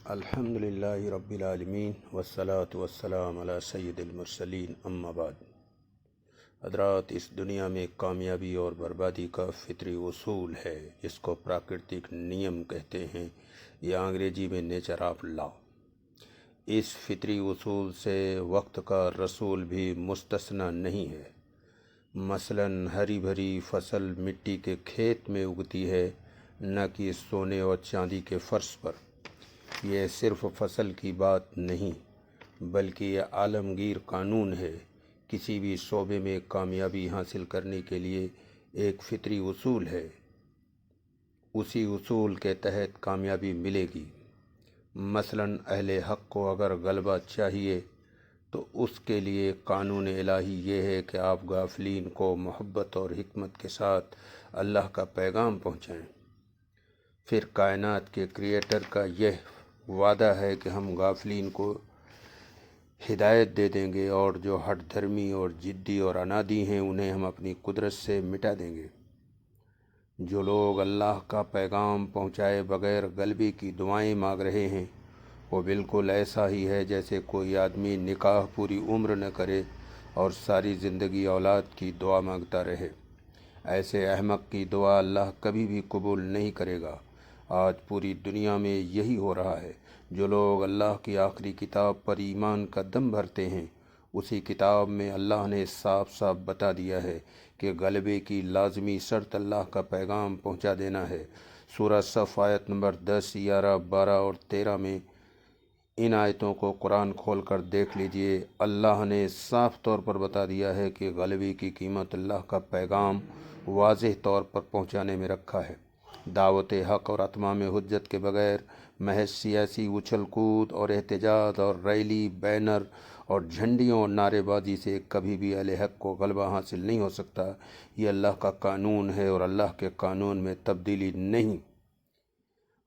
الحمدللہ رب العالمین والصلاة والسلام علی سید المرسلین اما بعد۔ حضرات، اس دنیا میں کامیابی اور بربادی کا فطری اصول ہے جس کو پراکرتک نیم کہتے ہیں یا انگریزی میں نیچر آف لا۔ اس فطری اصول سے وقت کا رسول بھی مستثنی نہیں ہے۔ مثلاً ہری بھری فصل مٹی کے کھیت میں اگتی ہے، نہ کہ سونے اور چاندی کے فرش پر۔ یہ صرف فصل کی بات نہیں بلکہ یہ عالمگیر قانون ہے۔ کسی بھی شعبے میں کامیابی حاصل کرنے کے لیے ایک فطری اصول ہے، اسی اصول کے تحت کامیابی ملے گی۔ مثلاً اہل حق کو اگر غلبہ چاہیے تو اس کے لیے قانون الہی یہ ہے کہ آپ غافلین کو محبت اور حکمت کے ساتھ اللہ کا پیغام پہنچائیں۔ پھر کائنات کے کریٹر کا یہ وعدہ ہے کہ ہم غافلین کو ہدایت دے دیں گے، اور جو ہٹ دھرمی اور ضدی اور عنادی ہیں انہیں ہم اپنی قدرت سے مٹا دیں گے۔ جو لوگ اللہ کا پیغام پہنچائے بغیر غلبے کی دعائیں مانگ رہے ہیں، وہ بالکل ایسا ہی ہے جیسے کوئی آدمی نکاح پوری عمر نہ کرے اور ساری زندگی اولاد کی دعا مانگتا رہے۔ ایسے احمق کی دعا اللہ کبھی بھی قبول نہیں کرے گا۔ آج پوری دنیا میں یہی ہو رہا ہے۔ جو لوگ اللہ کی آخری کتاب پر ایمان کا دم بھرتے ہیں، اسی کتاب میں اللہ نے صاف صاف بتا دیا ہے کہ غلبے کی لازمی شرط اللہ کا پیغام پہنچا دینا ہے۔ سورہ صف آیت نمبر 10، 11، 12 اور 13 میں ان آیتوں کو قرآن کھول کر دیکھ لیجئے۔ اللہ نے صاف طور پر بتا دیا ہے کہ غلبے کی قیمت اللہ کا پیغام واضح طور پر پہنچانے میں رکھا ہے۔ دعوت حق اور اتمام حجت کے بغیر محض سیاسی اچھل کود اور احتجاج اور ریلی، بینر اور جھنڈیوں اور نعرے بازی سے کبھی بھی اہل حق کو غلبہ حاصل نہیں ہو سکتا۔ یہ اللہ کا قانون ہے اور اللہ کے قانون میں تبدیلی نہیں۔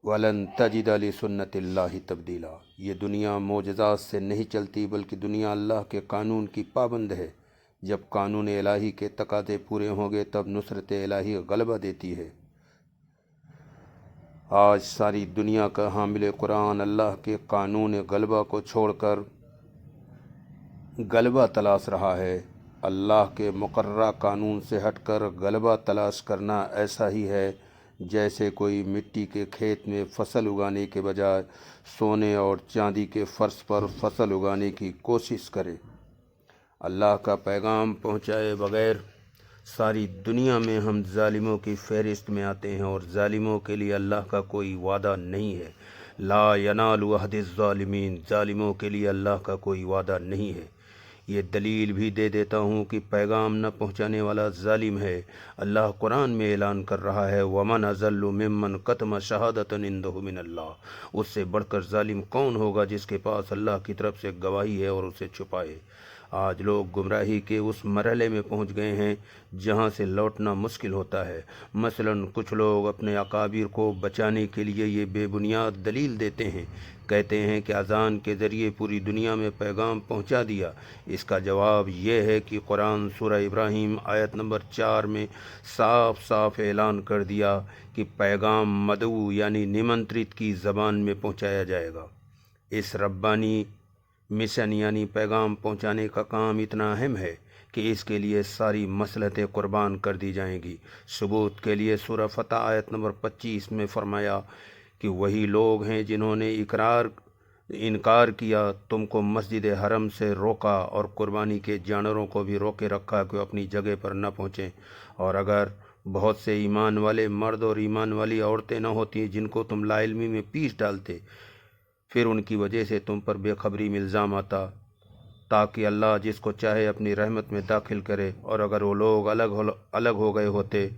وَلَن تَجِدَ لِسُنَّتِ اللَّهِ تَبْدِيلًا۔ یہ دنیا معجزات سے نہیں چلتی بلکہ دنیا اللہ کے قانون کی پابند ہے۔ جب قانون الہی کے تقاضے پورے ہوں گے تب نصرت الہی غلبہ دیتی ہے۔ آج ساری دنیا کا حامل قرآن اللہ کے قانون غلبہ کو چھوڑ کر غلبہ تلاش رہا ہے۔ اللہ کے مقررہ قانون سے ہٹ کر غلبہ تلاش کرنا ایسا ہی ہے جیسے کوئی مٹی کے کھیت میں فصل اگانے کے بجائے سونے اور چاندی کے فرش پر فصل اگانے کی کوشش کرے۔ اللہ کا پیغام پہنچائے بغیر ساری دنیا میں ہم ظالموں کی فہرست میں آتے ہیں، اور ظالموں کے لیے اللہ کا کوئی وعدہ نہیں ہے۔ لا ینال عہد الظالمین۔ ظالموں کے لیے اللہ کا کوئی وعدہ نہیں ہے۔ یہ دلیل بھی دے دیتا ہوں کہ پیغام نہ پہنچانے والا ظالم ہے۔ اللہ قرآن میں اعلان کر رہا ہے، وَمَنْ أَضَلُّ مِمَّنْ كَتَمَ شَهَادَةً عِندَهُ مِنَ اللَّهِ۔ اس سے بڑھ کر ظالم کون ہوگا جس کے پاس اللہ کی طرف سے گواہی ہے اور اسے چھپائے۔ آج لوگ گمراہی کے اس مرحلے میں پہنچ گئے ہیں جہاں سے لوٹنا مشکل ہوتا ہے۔ مثلاً کچھ لوگ اپنے اکابر کو بچانے کے لیے یہ بے بنیاد دلیل دیتے ہیں، کہتے ہیں کہ اذان کے ذریعے پوری دنیا میں پیغام پہنچا دیا۔ اس کا جواب یہ ہے کہ قرآن سورہ ابراہیم آیت نمبر 4 میں صاف صاف اعلان کر دیا کہ پیغام مدعو یعنی نمنترت کی زبان میں پہنچایا جائے گا۔ اس ربانی مشن یعنی پیغام پہنچانے کا کام اتنا اہم ہے کہ اس کے لیے ساری مصلحتیں قربان کر دی جائیں گی۔ ثبوت کے لیے سورہ فتح آیت نمبر 25 میں فرمایا کہ وہی لوگ ہیں جنہوں نے انکار کیا، تم کو مسجد حرم سے روکا اور قربانی کے جانوروں کو بھی روکے رکھا کہ وہ اپنی جگہ پر نہ پہنچیں، اور اگر بہت سے ایمان والے مرد اور ایمان والی عورتیں نہ ہوتی جن کو تم لا علمی میں پیس ڈالتے، پھر ان کی وجہ سے تم پر بے خبری میں الزام آتا، تاکہ اللہ جس کو چاہے اپنی رحمت میں داخل کرے، اور اگر وہ لوگ الگ ہو گئے ہوتے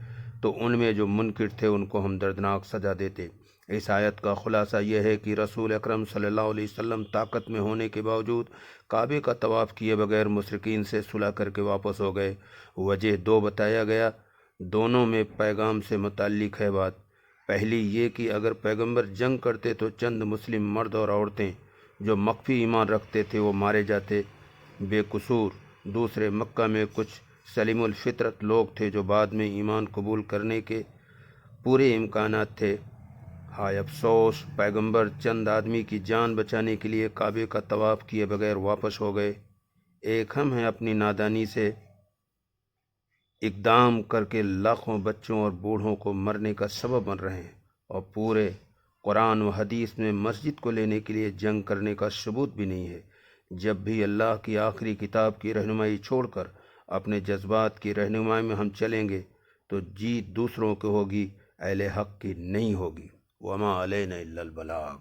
تو ان میں جو منکر تھے ان کو ہم دردناک سزا دیتے۔ اس آیت کا خلاصہ یہ ہے کہ رسول اکرم صلی اللہ علیہ وسلم طاقت میں ہونے کے باوجود کعبے کا طواف کیے بغیر مشرکین سے صلح کر کے واپس ہو گئے۔ وجہ دو بتایا گیا، دونوں میں پیغام سے متعلق ہے بات۔ پہلی یہ کہ اگر پیغمبر جنگ کرتے تو چند مسلم مرد اور عورتیں جو مخفی ایمان رکھتے تھے وہ مارے جاتے بے قصور۔ دوسرے، مکہ میں کچھ سلیم الفطرت لوگ تھے جو بعد میں ایمان قبول کرنے کے پورے امکانات تھے، ہائے افسوس، پیغمبر چند آدمی کی جان بچانے کے لیے کعبے کا طواف کیے بغیر واپس ہو گئے۔ ایک ہم ہیں اپنی نادانی سے اقدام کر کے لاکھوں بچوں اور بوڑھوں کو مرنے کا سبب بن رہے ہیں، اور پورے قرآن و حدیث میں مسجد کو لینے کے لیے جنگ کرنے کا ثبوت بھی نہیں ہے۔ جب بھی اللہ کی آخری کتاب کی رہنمائی چھوڑ کر اپنے جذبات کی رہنمائی میں ہم چلیں گے تو جیت دوسروں کی ہوگی، اہل حق کی نہیں ہوگی۔ وما علینا الا البلاغ۔